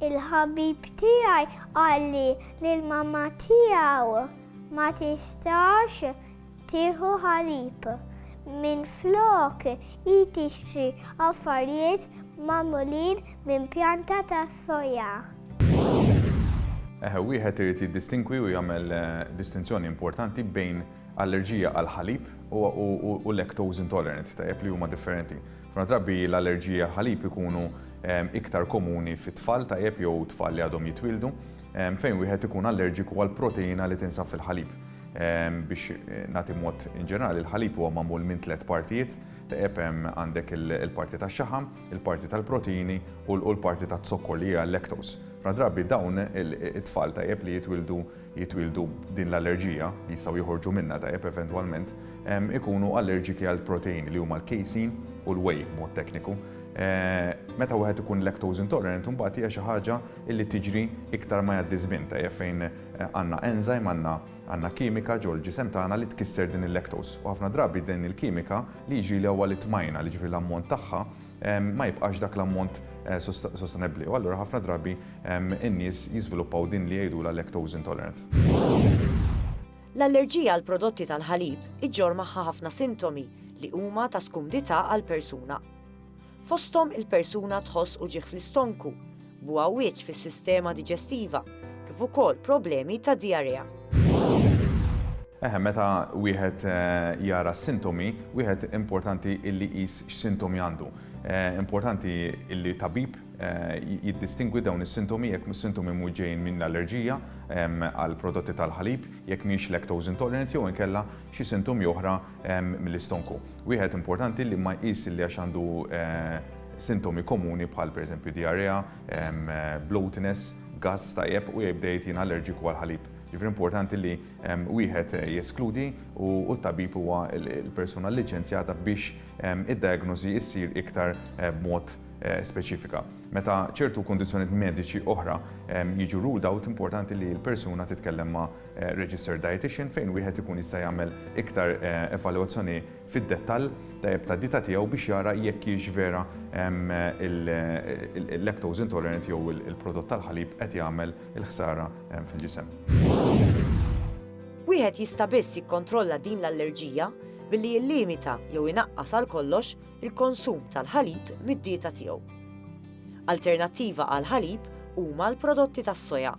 il-ħabib tiegħi qal li lill-mamma tiegħu ma tistax tieħu ħalib minflok tixtri affarijiet magħmulin minn pjanta ta' soja. Wieħed irid jiddistingwi u jagħmel distinzjoni importanti bejn allerġija għal ħalib u lactose intolerant li huma differenti. F'na drabi l-allerġija għal ħalib ikunu iktar komuni fit-tfal jew tfal li għadhom jitwildu fejn wieħed ikun allerġiku għal proteina li tinsab fil-ħalib. Biex nagħti mod in ġenerali il-ħalib huwa magħmul minn 3 partijiet. Għandek il-parti tax-xaħam, il-parti tal-proteini u l-parti tat-zokkor li hija l-lactose. F'na drabi dawn it-tfal li jitwildu din l-allerġija li jistgħu joħorġu minnha eventwalment ikunu allerġiki għal proteini li huma l-casein u l-whey mod tekniku. Meta wieħed ikun lactose intolerant imbagħad hija xi ħaġa li tiġri iktar ma jgħaddi żmien fejn għandna enzyme għandna kimika ġol ġisem tagħna li tkisser din il-lactose. U ħafna drabi din il-kimika li jiġri li huwa li tmajna li ġifieri l-ammont tagħha ma jibqax dak l-ammont sostenibbli. U allura ħafna drabi in-nies jiżviluppaw din li jgħidu lactose intolerant. L-allerġija għal prodotti tal-ħalib iġġor magħha ħafna sintomi li huma ta' skumdità għall-persuna. Fosthom il-persuna tħoss uġigħ fl-istonku, bugħawieġ fis-sistema diġestiva, kif ukoll problemi ta' diarrea. Meta wieħed jara s-sintomi, wieħed importanti illi qis x'sintomi għandu. Importanti illi tabib jiddistingwi dawn is-sintomi jekk is-sintomi mhux ġejjin minn allerġija għal prodotti tal-ħalib, jekk mhix lactose intolerant jew inkella xi sintomi oħra mill-istonku. Wieħed importanti li ma jqis li għax għandu sintomi komuni bħal pereżempju diarrea, bloatiness, gas u jibda jgħid allerġiku għal ħalib. Ġifri importanti li wieħed jeskludi u t-tabib huwa l-persuna liċenzjata biex id-diagnosi issir iktar b'mod speċifika. Meta ċertu kondizzjonijiet mediċi oħra jiġu ruled out, importanti li l-persuna titkellem ma' registered dietitian fejn wieħed ikun jista' jagħmel iktar evalwazzjoni fid-dettall ta' dieta tiegħu biex jara jekk hix vera il-lactose intolerant jew il-prodott tal-ħalib qed jagħmel il-ħsara fil-ġisem. Wieħed jista' biss jikkontrolla din l-allerġija billi jillimita jew inaqqas għal kollox il-konsum tal-ħalib mid-dieta tiegħu. Alternattiva għal ħalib huma l-prodotti tas-soja.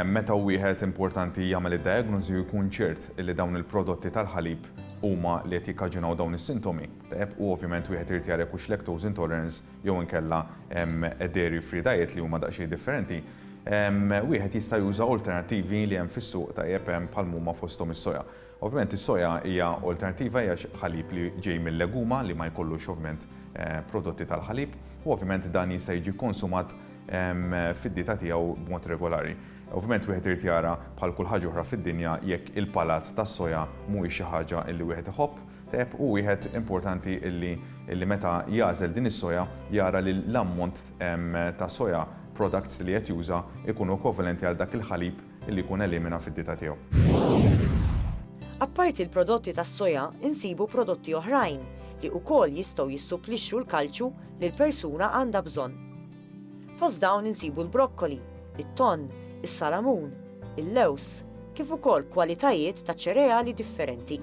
Meta wieħed importanti jagħmel id-diagnosi jkun ċert li dawn il-prodotti tal-ħalib huma li qed jikkaġunaw dawn is-sintomi. U ovvjament wieħed irid jara hux lactose intolerance jew inkella dairy free diet li huma daqsxejn differenti. Wieħed jista' juża alternattivi li hemm fis-suq bħal huma fosthom is-soja. Ovvjament is-soja hija alternattiva hija ħalib li ġej mill-leguma li ma jkollux ovvjament prodotti tal-ħalib u ovvjament dan jista' jiġi konsumat fid-dieta tiegħu b'mod regolari. Ovvjament wieħed irid jara bħal kull ħaġa oħra fid-dinja jekk il-palat tas-soja mhuwiex xi ħaġa li wieħed iħobb u wieħed importanti illi meta jażel din is-soja jara li l-ammont ta' soja products li qed juża ikunu ekwivalenti għal dak il-ħalib illi jkun elimina fid-dieta tiegħu. Apparti l-prodotti tas-soja, insibu prodotti oħrajn li wkoll jistgħu jissupplixxu l-kalċju li l-persuna għandha bżonn. Fost dawn insibu l-brokkoli, it-tonn, is-salamun, il-lews, kif ukoll kwalitajiet ta' ċereali differenti.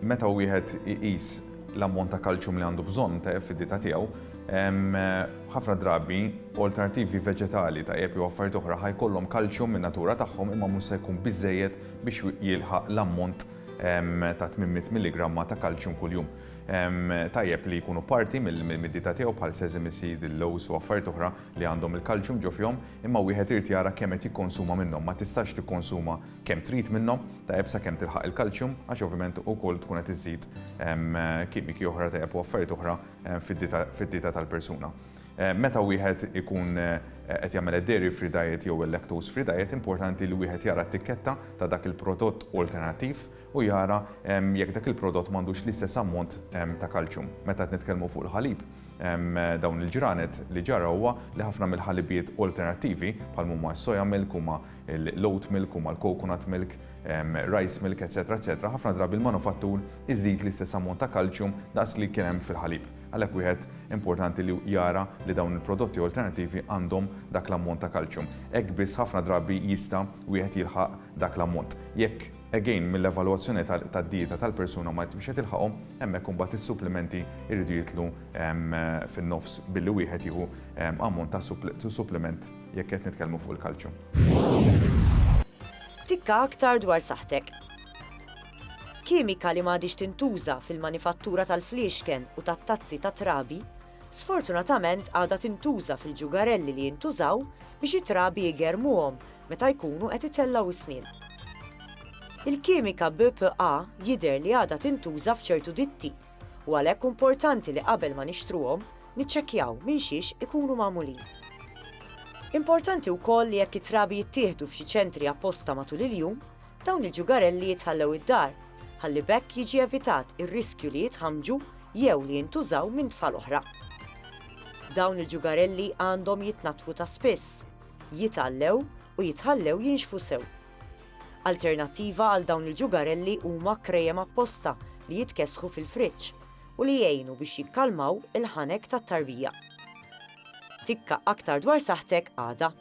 Meta wieħed iqis l-ammont ta' kalċjum li għandu bżonn fid-dieta tiegħu, ħafna drabi alternattivi veġetali jew affarijiet oħra ħajkollhom kalċjum min-natura tagħhom imma mhux se jkun biżżejjed biex jilħaq l-ammont ta' 800 milligramma ta' kalċjum kuljum. Tajjeb li jkunu parti mid-dieta tiegħu bħal sesame seed, il-lows u affarijiet oħra li għandhom il-kalċjum ġo fihom, imma wieħed irid jara kemm qed jikkonsuma minnhom. Ma tistax tikkonsuma kemm trid minnhom sakemm tilħaq il-kalċjum għax ovvjament ukoll tkun qed iżżid kimiki oħra u affarijiet oħra fid-dieta tal-persuna. Meta wieħed ikun qed jagħmel dairy free diet jew il-lactose free diet, importanti li wieħed jara t-tikketta ta' dak il-prodott alternattiv u jara jekk dak il-prodott m'għandux l-istess ammont ta' kalċjum. Meta qed nitkellmu fuq il-ħalib, dawn il-ġranet li ġara huwa li ħafna mill-ħalibiet alternattivi bħal huma s-soja milk, huma l-oat milk, huma l-coconut milk, rice milk, etc. ħafna drabi il-manufattur iżid l-istess ammont ta' kalċjum daqs li kien hemm fil-ħalib. Għalhekk wieħed importanti li jara li dawn il-prodotti alternattivi għandhom dak l-ammont ta' kalċjum. Hekk biss ħafna drabi jista' wieħed jilħaq dak l-ammont. Jekk again mill-evalwazzjoni tad-dieta tal-persuna ma biex qed ilħaqhom, hemmhekk imbagħad is-supplementi jridu jitlu fin-nofs billi wieħed jieħu ammont ta' supplement jekk qed nitkellmu fuq il-kalċjum. Tikka aktar dwar saħtek. Kimika li m'għadix tintuża fil-manifattura tal-fliexken u tat-tazzi ta' trabi, sfortunatament għadha tintuża fil-ġugarelli li jintużaw biex it-trabi jgermuhom meta jkunu qed itellgħu is-snien. Il-kimika BPA jidher li għadha tintuża f'ċertu ditti u għalhekk importanti li qabel ma nixtruhom niċċekkjaw minn xiex ikunu magħmulin. Importanti wkoll li jekk it-trabi jittieħdu f'xi ċentri apposta matul il-jum, dawn il-ġugarelli jitħallew id-dar, ħalli bekk jiġi evitat ir-riskju li jitħamġu jew li jintużaw minn tfal oħra. Dawn il-ġugarelli għandhom jitnatfu ta' spiss, jitallew u jitħallew jinxfu sew. Alternattiva għal dawn il-ġugarelli huma krejjem apposta li jitkesħu fil-friġġ u li jgħinu biex jikkalmaw il-ħanek tat-tarbija. Tikka aktar dwar saħtek għada.